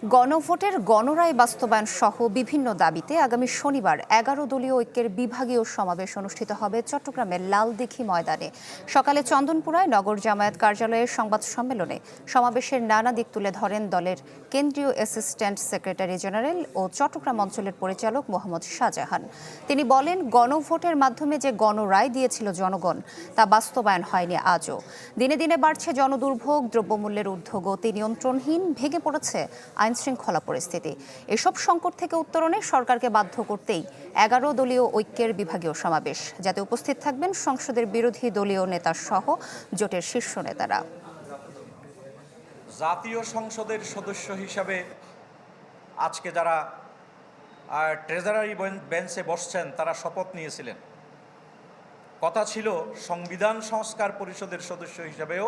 গণভোটের গণরায় বাস্তবায়ন সহ বিভিন্ন দাবিতে আগামী শনিবার ১১ দলীয় ঐক্যের বিভাগীয় সমাবেশ অনুষ্ঠিত হবে চট্টগ্রামের লালদিঘি ময়দানে। সকালে চন্দনপুরায় নগর জামায়াত কার্যালয়ের সংবাদ সম্মেলনে সমাবেশের নানা দিক তুলে ধরেন দলের কেন্দ্রীয় অ্যাসিস্ট্যান্ট সেক্রেটারি জেনারেল ও চট্টগ্রাম অঞ্চলের পরিচালক মোহাম্মদ শাহজাহান। তিনি বলেন, গণভোটের মাধ্যমে যে গণরায় দিয়েছিল জনগণ তা বাস্তবায়ন হয়নি আজও। দিনে দিনে বাড়ছে জনদুর্ভোগ, দ্রব্যমূল্যের ঊর্ধ্বগতি নিয়ন্ত্রণহীন, ভেঙে পড়েছে আইনশৃঙ্খলা পরিস্থিতি। এসব সংকট থেকে উত্তরণে সরকারকে বাধ্য করতেই ১১ দলীয় ঐক্যের বিভাগীয় সমাবেশ, যাতে উপস্থিত থাকবেন সংসদের বিরোধী দলীয় নেতা সহ জোটের শীর্ষ নেতারা। জাতীয় সংসদের সদস্য হিসাবে আজকে যারা ট্রেজারারি বেঞ্চে বসছেন তারা শপথ নিয়েছিলেন। কথা ছিল সংবিধান সংস্কার পরিষদের সদস্য হিসাবেও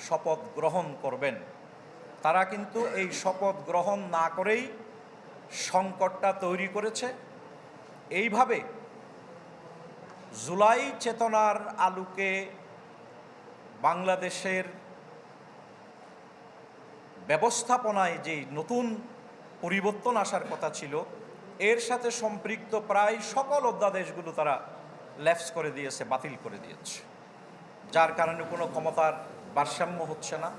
শপথ গ্রহণ করবেন। তারা কিন্তু এই শপথ গ্রহণ না করেই সংকটটা তৈরি করেছে। এইভাবে জুলাই চেতনার আলোকে বাংলাদেশের ব্যবস্থাপনায় যে নতুন পরিবর্তন আসার কথা ছিল, এর সাথে সম্পৃক্ত প্রায় সকল অধ্যাদেশগুলো তারা ল্যাপস করে দিয়েছে, বাতিল করে দিয়েছে, যার কারণে কোনো ক্ষমতার ভারসাম্য হচ্ছে না।